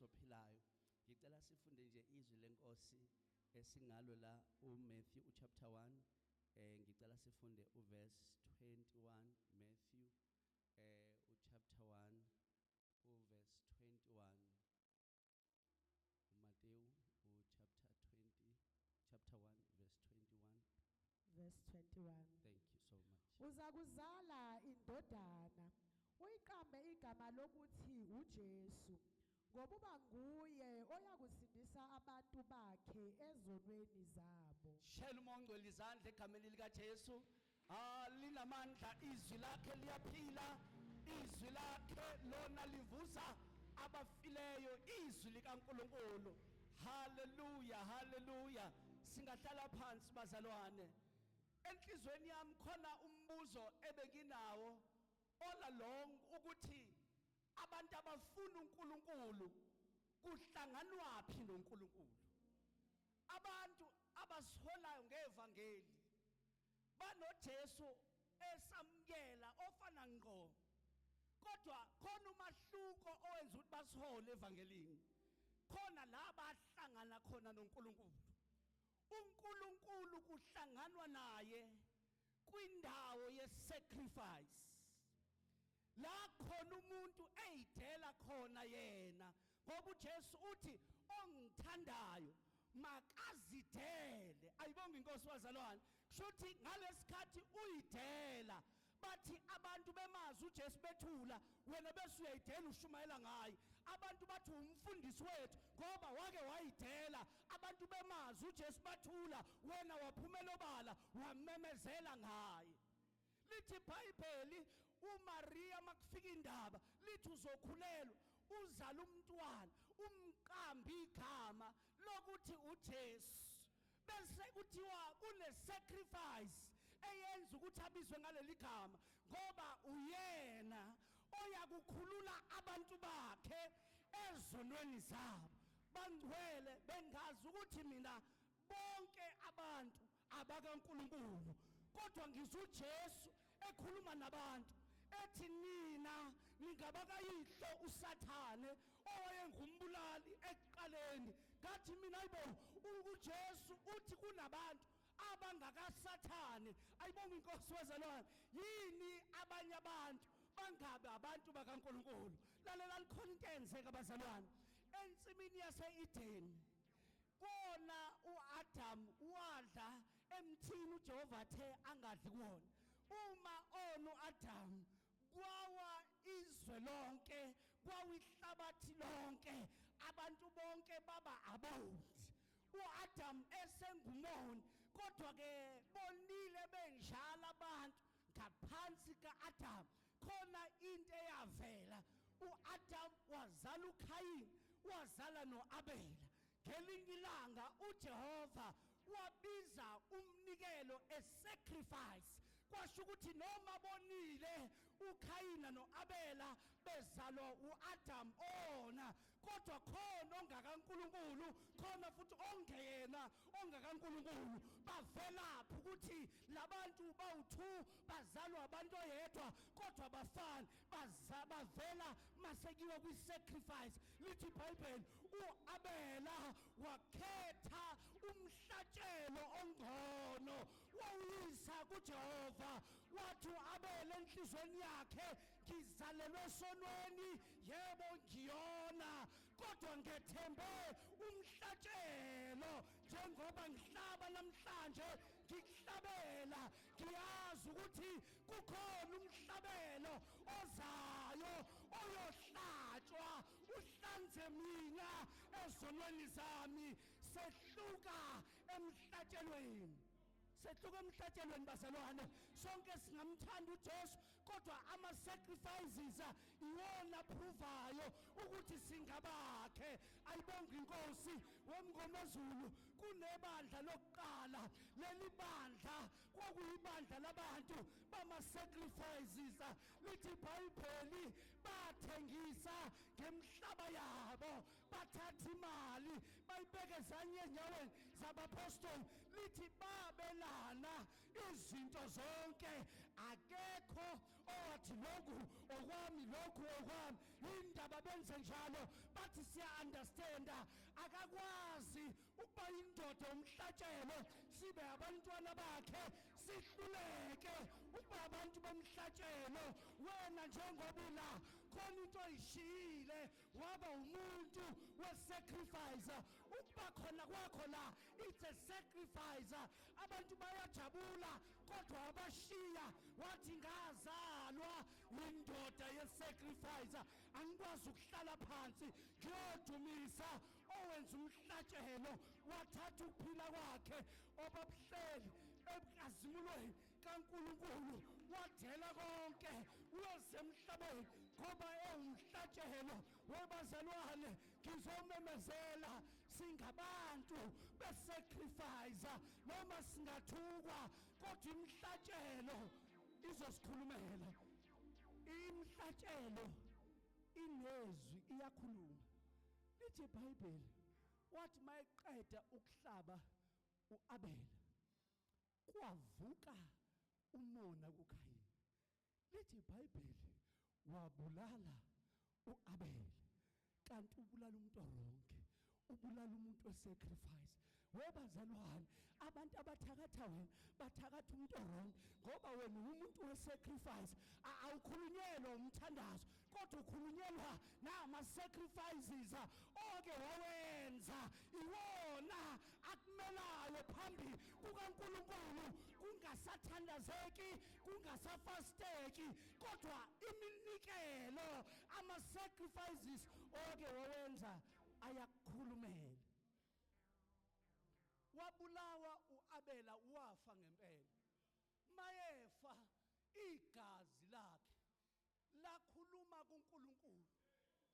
uJesu ophilayo. Ngicela sifunde nje izwi lenkosi esingalo la uMatthew chapter 1. Ngicela sifunde uverse 21, Matthew chapter 1 uverse 21. Matthew chapter 1 verse 21. Verse 21. Thank you so much. Uzakuzala indodana uyiqambe igama lokuthi uJesu ngoba nguye oyakusindisa abantu bakhe ezonweni zabo. Shela umongcwele izandla egameni lika Jesu. Linamandla, izwi lakhe liyaphila, izwi lakhe lona livusa abafileyo, izwi likaNkulunkulu. Hallelujah, hallelujah. Singahlala phansi bazalwane. Enhlizweni yami khona umbuzo ebenginawo all along ukuthi abantu abafuna uNkulunkulu kuhlanganwaphi noNkulunkulu. Abantu abasiholayo ngevangeli banoJesu esamkela ofana ngqo, kodwa khona umahluko owenza ukuthi basihole evangelini. Khona la bahlangana khona noNkulunkulu. uNkulunkulu kuhlanganwa naye kwindawo yesacrifice, la khona umuntu eyidela khona yena, ngoba uJesu uthi ongithandayo makazidele. Ayibonga inkosi wazalwane, kushuthi ngalesikhathi uyidela. Bathi abantu bemazi uJesu bethula, wena bese uyayidela ushumayela ngaye. Abantu bathi umfundisi wethu ngoba wake wayidela. Abantu bemazi uJesu bathula, wena waphumela obala wamemezela ngaye. Lithi iBhayibheli uMaria makufika indaba lithi uzokhulelwa uzala umntwana umqambi igama lokuthi uJesu, bese kuthiwa kune sacrifice eyenza ukuthi abizwe ngaleli gama ngoba uyena oyakukhulula abantu bakhe ezonweni zabo. Bangcwele bengazi ukuthi mina bonke abantu abakaNkulunkulu, kodwa ngizwe uJesu ekhuluma nabantu ethi nina ningabakayihlo uSathane owayengumbulali ekuqaleni. Ngathi mina ayibo uJesu uthi kunabantu abangakaSathane. Ayibonga inkosi wezalwane, yini abanye abantu bangabe abantu bakaNkulunkulu? Lalela likhona into eyenzeka abazalwane ensimini yase-Edeni. Kona uAdam wadla emthini uJehova athe angadli kuwona. Uma onu Adam kwawa izwe lonke, kwawa ihlabathi lonke, abantu bonke baba abawuthi. uAdam esengumoni, kodwa ke bonile benjalo abantu ngaphansi kaAdam. Khona into eyavela, uAdam wazala uKhayini, wazala noAbela. Ngelinye ilanga uJehova wabiza umnikelo, a sacrifice. Kwasho ukuthi noma bonile uKhayina noAbela bezalwa uAdam ona, kodwa khona ongakaNkulunkulu, khona futhi ongeyena ongakaNkulunkulu. Bavelaphi ukuthi labantu bawu2 bazalwa abantu oyedwa kodwa bafana, bavela masekiwe kwi-sacrifice. Lithi iBhayibheli uAbela wakhetha umhlatshelo ongcono wawuyisa kuJehova. Wathi uAbela enhlizweni yakhe, ngizalelwe sonweni, yebo ngiyona, kodwa ngethembe umhlatshelo. Njengoba ngihlaba namhlanje ngikuhlabela, ngiyazi ukuthi kukhona umhlabelo ozayo oyohlatshwa uhlanze mina ezonweni zami. Sehluka emhlatshelweni, sethuka emhlatshelweni bazalwane. Sonke singamthanda uJesu, kodwa ama-sacrifices iwona pruvayo ukuthi singabakhe. Ayibonga inkosi womngomezulu. Kunebandla lokuqala, leli bandla kwakuyibandla labantu bama-sacrifices. Lithi iBhayibheli bathengisa ngemhlaba yabo, bathatha imali bayibekezanye enyaweni zabapostoli. Lithi babela izinto zonke, akekho wathi lokhu okwami lokhu okwami indaba benze njalo bathi siya-understanda akakwazi ukuba indoda umhlatshelo sibe abantwana bakhe sihluleke ukuba abantu bomhlatshelo wena njengoba ula khona into oyishiyile waba umuntu we-sacrifice ukuba khona kwakho la it's a sacrifice abantu bayajabula kodwa abashiya wathi ngazalwa indoda ye-sacrifice angikwazi ukuhlala phansi ngiyodumisa owenza umhlatshelo wathatha ukuphila kwakhe obabuhleli ebukazimulweni kaNkulunkulu wadela konke uyosemhlabeni ngoba ewumhlatshelo webazalwane ngizomemezela singabantu besacrifice noma singathukwa kodwa imhlatshelo izosikhulumela imhlatshelo inezwi iyakhuluma lithi iBhayibheli wathi mayeqeda ukuhlaba uAbela kwavuka umona kuKhayini lithi iBhayibheli wabulala uAbela kanti ubulala umuntu oronke ubulala umuntu wesacrifice webazalwane abantu abathakatha wena bathakatha umuntu oronke ngoba wena umuntu wesacrifice awukhulunyelwa umthandazo kodwa ukhulunyelwa nama-sacrifices oke wawenza iwona akumelayo phambi kukaNkulunkulu kungasathandazeki kungasafasteki kodwa iminikelo ama-sacrifices oke wawenza ayakukhulumela wabulawa uAbela wafa ngempela mayefa igazi lakhe lakhuluma kuNkulunkulu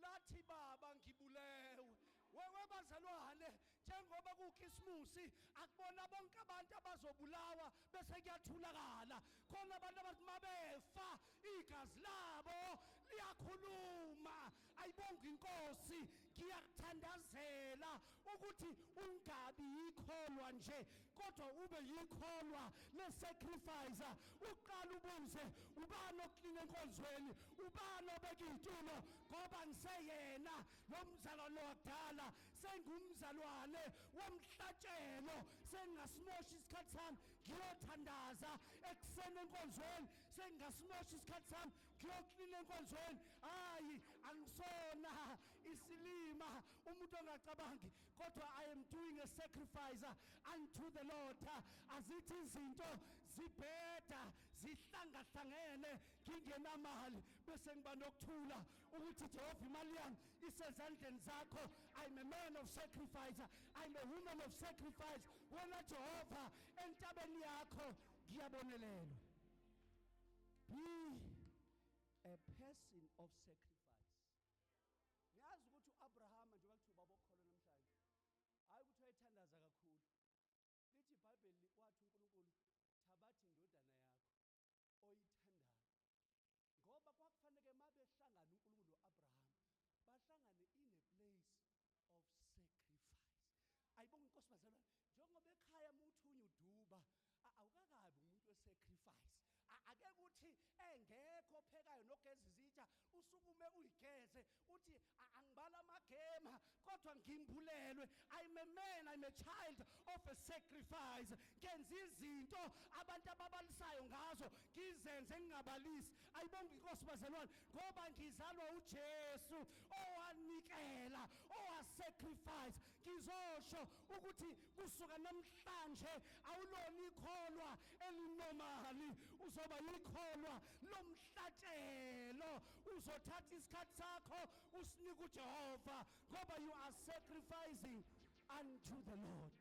lathi baba ngibulewe wewe bazalwane njengoba kuKhisimusi akubona bonke abantu abazobulawa bese kuyathulakala khona abantu abathi mabefa igazi labo liyakhuluma ayibonga inkosi ngiyakuthandazela ukuthi ungabi yikholwa nje kodwa ube yikholwa le-sacrifice uqala ubuze ubani oklina enkonzweni ubani obeka iy'tulo ngoba ngiseyena lo mzalwane wakudala sengumzalwane womhlatshelo sengingasimoshi isikhathi sami ngiyothandaza ekuseni enkonzweni sengingasimoshi isikhathi sami ngiyoklina enkonzweni hayi angisona isilima umuntu ongacabangi kodwa I am doing a sacrifice unto the Lord azithi izinto zibheda zihlangahlangene ngingenamali bese ngiba nokuthula ukuthi Jehova imali yami isezandleni zakho I'm a man of sacrifice I'm a woman of sacrifice wena Jehova entabeni yakho ngiyabonelelwa be a person of sacrifice ngiyazi ukuthi uAbraham njengoba kuthiwa babokholwa namhlanje hayi ukuthi wayethandaza kakhulu lithi iBhayibheli wathi uNkulunkulu thabathi indodana yakho oyithandayo ngoba kwakufanele mabehlangana uNkulunkulu noAbraham bahlangane in a place of sacrifice ayibonga inkosi bazalwane njengoba ekhaya umuthunya uduba awukakabi umuntu wesacrifice ake kuthi engekho ophekayo nogeza izitsha usukume uyigeze uthi angibala amagema kodwa ngimbulelwe I'm a man I'm a child of a sacrifice ngenza izinto abantu ababalisayo ngazo ngizenze ngingabalisi ayibonga inkosi bazalwane ngoba ngizalwa uJesu owanikela owasacrifice ngizosho ukuthi kusuka namhlanje awulona ikholwa elinomali uzoba yikholwa lomhlatshelo uzothatha isikhathi sakho usinike uJehova ngoba you are sacrificing unto the Lord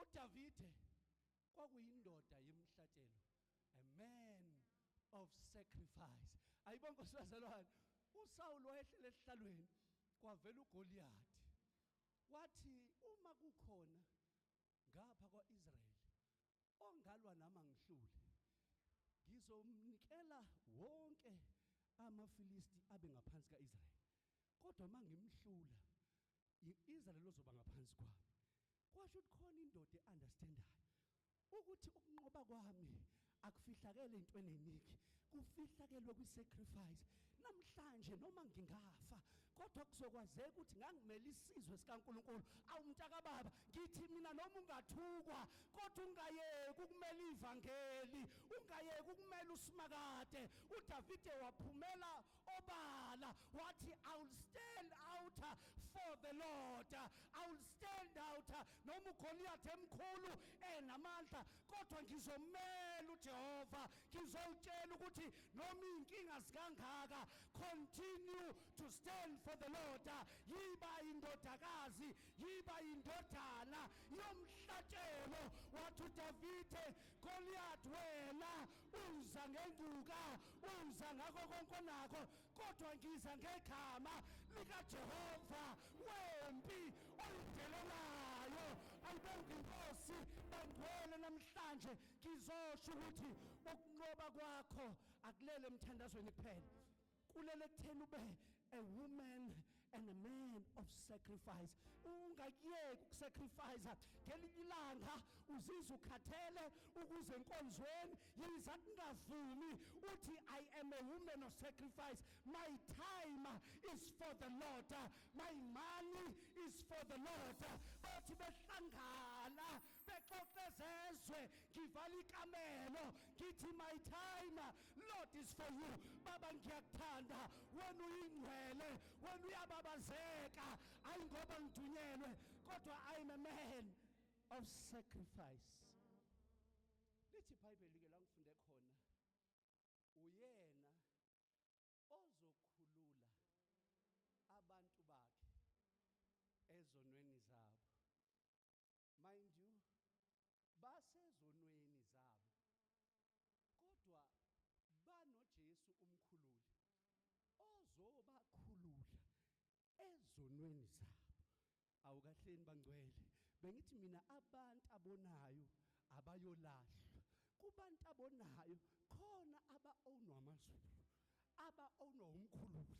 uDavide kwakuyindoda yemhlatshelo a man of sacrifice ayibonke sazalwane uSawuli wayehlele esihlalweni kwavela uGoliathi wathi uma kukhona ngapha kwaIsrael ongalwa nama ngihlule ngizomnikela wonke amaFilisti abe ngaphansi kaIsrael kodwa mangimhlula iIsrael ozoba ngaphansi kwami kwasho ukuthi khona indoda eunderstandayo ukuthi ukunqoba kwami akufihlakele intweni eningi, kufihlakelwe kwi-sacrifice. Namhlanje noma ngingafa kodwa kuzokwazeka ukuthi ngangimele isizwe sikaNkulunkulu. Awumntaka baba, ngithi mina noma ungathukwa kodwa ungayeki ukumela ivangeli, ungayeki ukumela usimakade. uDavide waphumela obala wathi, I will stand out for the Lord, I will stand out. Noma uGoliath emkhulu enamandla kodwa ngizomela uJehova, ngizowutshela ukuthi noma inkinga zikangaka, continue to stand for the Lord. Yiba indodakazi, yiba indodana yomhlatshelo. Wathi uDavide, Goliath wena uza ngenduka, uza ngakho konke onakho, kodwa ngiza ngegama likaJehova wempi oyidelelayo. Ayibonge inkosi bangcwele namhlanje ngizosho ukuthi ukunqoba kwakho akulele emthandazweni kuphela, kulele kutheni ube a woman and a man of sacrifice. Ungakuyeki ukusacrifice. Ngelinye ilanga uzizwa ukhathele ukuze enkonzweni, yiza kungavumi uthi I am a woman of sacrifice. My time is for the Lord, my money is for the Lord. Bathi behlangana bexoxezezwe ngivala ikamelo ngithi my time, Lord, is for you. Baba ngiyakuthanda wena uyingcwele, wena uyababazeka, hayi ngoba ngidunyelwe kodwa I am a man of sacrifice. Lithi iBhayibheli ke la ngifunde khona, uyena ozokhulula abantu bakhe ezonweni zabo. Mind you, basezonweni zabo kodwa banoJesu umkhululi ozobakhulula ezonweni zabo. Awukahleni bangcwele, bengithi mina abantu abonayo abayolahlwa, kubantu abonayo khona aba-ownwa amazulu, aba-ownwa umkhululi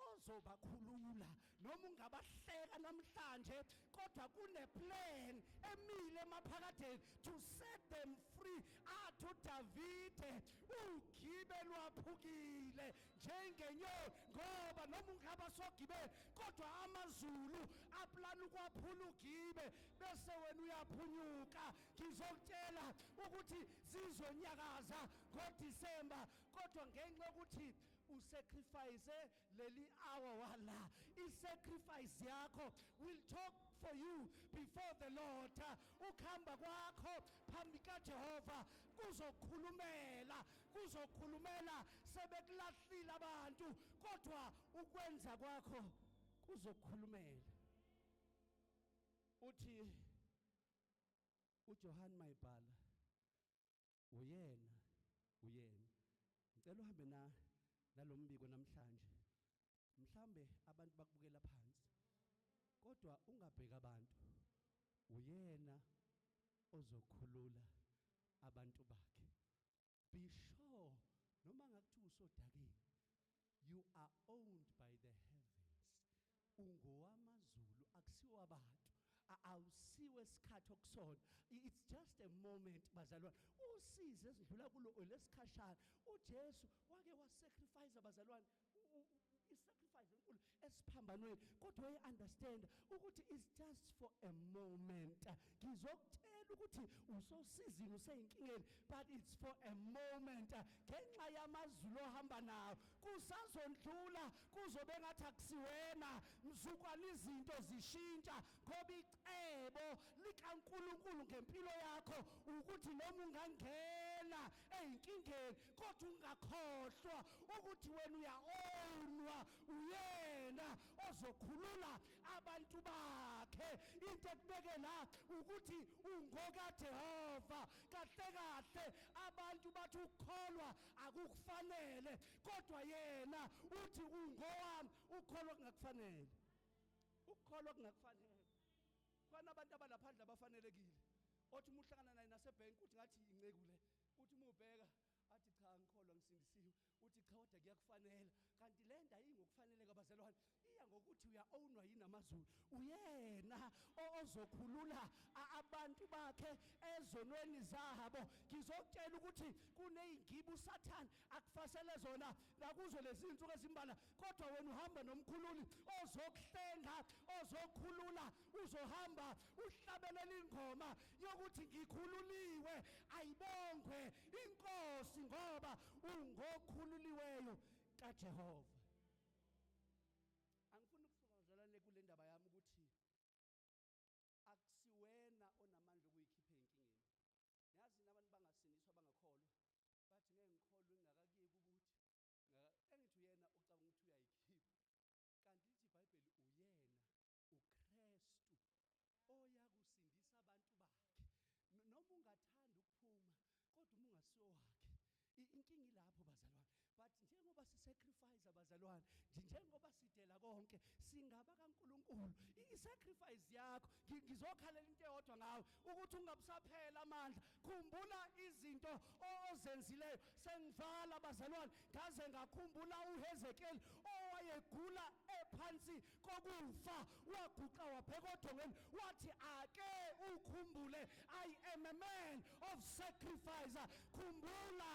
ozobakhulula. Noma ungabahleka namhlanje kodwa kuneplan emile emaphakadeni to set them free. Athi uDavide ugibe lwaphukile njengenyoni, ngoba noma ungaba sogibela kodwa amazulu aplana ukwaphula ugibe bese wena uyaphunyuka. Ngizokutshela ukuthi zizonyakaza ngoDisemba kodwa ngenxa yokuthi usacrifice leli hour wala, isacrifice yakho will talk for you before the Lord. Ukhamba kwakho phambi kaJehova kuzokhulumela, kuzokhulumela. Sebekulahlile abantu kodwa ukwenza kwakho kuzokhulumela. Uthi uJohn Mayibhala uyena ngicela uhambe nalombiko namhlanje. Mhlambe abantu bakubukela phansi kodwa ungabheka abantu, uyena ozokhulula abantu bakhe. Be sure noma ngakuthiwa usodakeni, you are owned by the heavens. Ungowamazulu, akusiwa abantu, awusiwe isikhathi okusona. It's just a moment bazalwane. Usize ezidlula kulo olesikhashana uJesu wake wasacrifice bazalwane. Isacrifice enkulu esiphambanweni kodwa uye understand ukuthi it's just for a moment. Ngizokutshela ukuthi usosizini useyinkingeni but it's for a moment. Ngenxa yamazulu ohamba nawo kusazondlula kuzobe ngathi akusiwena mzukwana, izinto zishintsha ngoba icebo likaNkulunkulu ngempilo yakho ukuthi noma ungangena eyinkingeni kodwa ungakhohlwa ukuthi wena uya-ownwa uyena ozokhulula abantu bakhe. Into ekubeke la ukuthi ungokaJehova. Kahle kahle abantu bathi ukukholwa akukufanele kodwa yena uthi ungowami. Ukukholwa kungakufanele, ukukholwa kungakufanele. Khona abantu abalaphandle abafanelekile othi uma uhlangana naye nasebhenki uthi ngathi incekule, uthi uma ubheka athi cha ngikholwa ngisindisiwe, uthi cha kodwa kuyakufanela. Kanti le nto ayingokufaneleka bazalwane, iya ngokuthi uya-ownwa yini amazulu. Uyena ozokhulula abantu bakhe ezonweni zabo. Ngizokutshela ukuthi kuney'ngibe usathane akufasele zona ngakuzo lezi zinsuku ezimbalwa, kodwa wena uhamba nomkhululi ozokuhlenga, ozokhulula. Uzohamba uhlabelela ingoma yokuthi ngikhululiwe, ayibongwe inkosi ngoba ungokhululiweyo kaJehova. Angifuni ukufakazela kule ndaba yami ukuthi akusiwena onamandla okuyikhipha enkingeni. Yazi nabantu bangasindiswa bangakholwa bathi ngeke ngikholwe ngingakakuyeki ukuthi engithi uyena ucabanga ukuthi uyayikhipha, kanti lithi iBhayibheli uyena uKristu oya kusindisa abantu bakhe. Noma ungathanda ukuphuma kodwa uma ungasiyo wakhe, inkinga ilapho bazalwane. But njengoba sisacrifice abazalwane, njengoba sidela konke, singaba kaNkulunkulu. I-sacrifice yakho, ngizokhalela into eyodwa ngawe ukuthi ungabusaphela amandla. Khumbula izinto ozenzileyo. Sengivala abazalwane, ngaze ngakhumbula uHezekeli owayegula ephansi kokufa, waguqa wabheka odongeni wathi ake ukhumbule, I am a man of sacrifice. Khumbula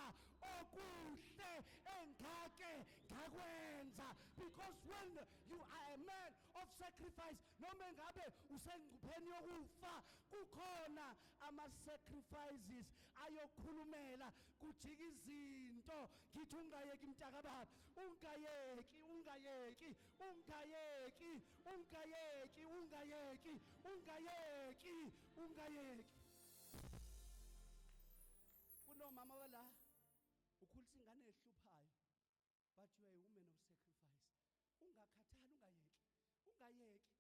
okuhle engake ngakwenza, because when you are a man of sacrifice, noma ngabe usengcupheni yokufa, kukhona ama-sacrifices ayokhulumela kujika izinto. Ngithi ungayeki mntakababa, ungayeki, ungayeki, ungayeki, ungayeki, ungayeki, ungayeki, ungayeki. Kunomama wala ukhulisa ingane ehluphayo, but you are a woman of sacrifice. Ungakhathali, ungayeki,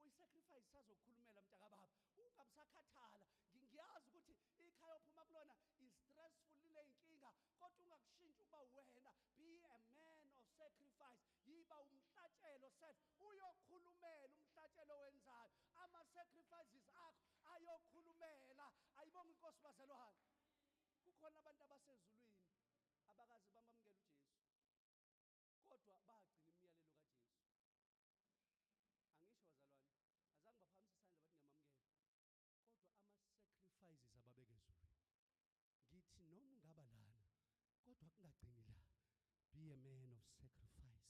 i-sacrifice sazokhulumela mntakababa. Ungabusakhathala. Ngiyazi ukuthi ikhaya ophuma kulona i-stressful, liney'nkinga, kodwa ungakushintshi ukuba wena. Be a man of sacrifice. Yiba umhlatshelo set, uyokhulumela umhlatshelo wenzayo. Ama-sacrifices akho ayokhulumela. Ayibonga inkosi bazalwane. Kukhona abantu abasezulwini abakazi bamamukela uJesu, kodwa bagcina imiyalelo kaJesu. Angisho bazalwane, azange baphakamisa isandla bathi ngiyamamukela, kodwa ama-sacrifices ababekezulwini. Ngithi noma ungaba lana, kodwa kungagcini la. Be a man of sacrifice.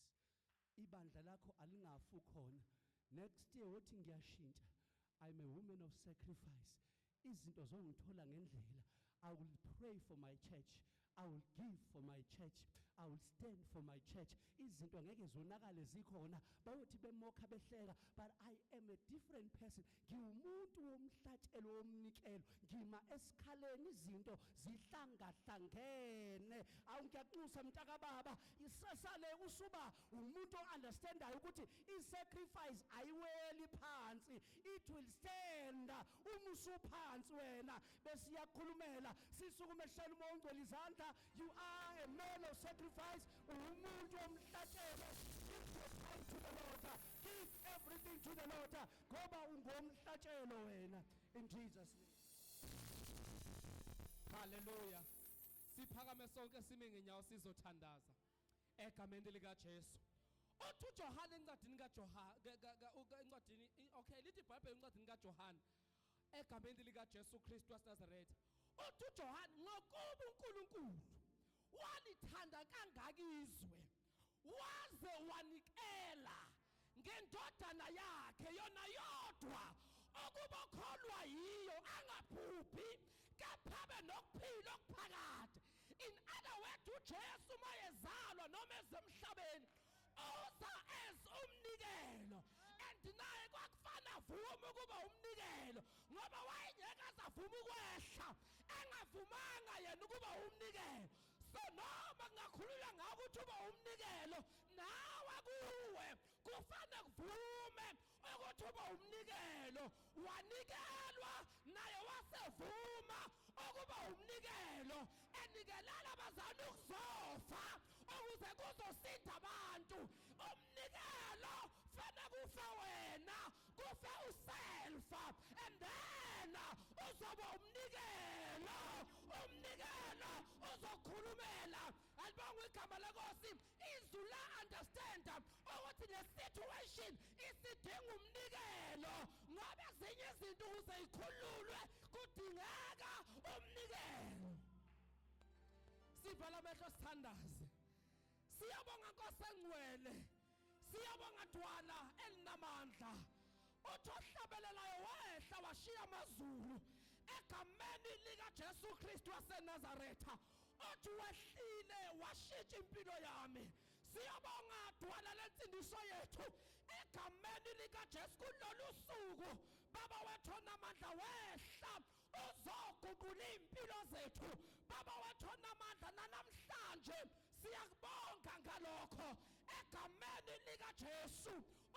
Ibandla lakho alingafu khona. Next year wothi ngiyashintsha, I'm a woman of sacrifice. Izinto zongithola ngendlela. I will pray for my church. I will give for my church. I will stand for my church. Izinto ngeke zonakale zikhona. Bayothi bemokha behleka, but I am a different person. Ngiwumuntu womhlatshelo womnikelo. Ngima esikhaleni izinto zihlangahlangene. Awungiyaxusa mntakababa, isesale usuba umuntu understandayo ukuthi i-sacrifice ayiweli phansi. It will stand. Uma usuphansi wena besiyakhulumela sisukume hlelo umoya ongcwele izandla. You are a man of sacrifice. Umuntu womhlatshelo. Give your time to the Lord. Give everything to the Lord. Ngoba ungomhlatshelo wena. In Jesus' name. Hallelujah. Siphakame sonke sime ngenyawo sizothandaza egameni likaJesu. Othi uJohane encwadini kaJohane encwadini okay lithi iBhayibheli encwadini kaJohane egameni likaJesu Kristu waseNazaretha. Uthi uJohane ngokuba uNkulunkulu walithanda kangaka izwe waze wanikela ngendodana yakhe yona yodwa ukuba okholwa yiyo angabhubhi kepha abe nokuphila okuphakade. In other words, uJesu mayezalwa noma ezemhlabeni uza as umnikelo, and naye kwakufana vume ukuba umnikelo ngoba wayengeke azavuma ukwehla engavumanga yena ukuba umnikelo. So noma kungakhululwa ngawo ukuthi uba umnikelo, nawe kuwe kufana kuvume ukuthi uba umnikelo. Wanikelwa naye wasevuma ukuba umnikelo, enikelela abazali ukuzofa ukuze kuzosinda abantu. Umnikelo fana kufe wena, kufe uselfa, and then uzoba umnikelo. Umnikelo uzokhulumela. Alibonga igama leNkosi. Izwi la understand ukuthi ukuthi le situation isidinga umnikelo ngoba ezinye izinto ukuze ikhululwe kudingeka umnikelo. Sivala amehlo sithandaze. Siyabonga Nkosi engcwele, siyabonga Dwala elinamandla, uthi ohlabelelayo wehla washiya amazulu egameni likaJesu Kristu waseNazaretha, uthi wehlile washintsha impilo yami. Siyabonga Dwala lensindiso yethu egameni likaJesu kulolu suku. Baba wethu onamandla wehla uzoguqula impilo zethu. Baba wethu onamandla namhlanje siyakubonga ngalokho egameni likaJesu.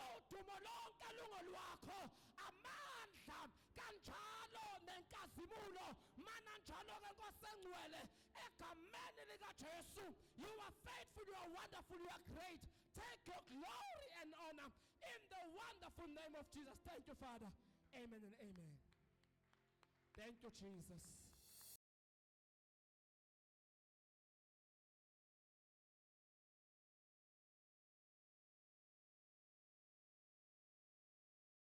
Udumo lonke lungolwakho, amandla kanjalo nenkazimulo mana njalo ke Nkosi engcwele egameni likaJesu. You are faithful, you are wonderful, you are great. Take your glory and honor in the wonderful name of Jesus. Thank you, Father. Amen and amen. Thank you, Jesus.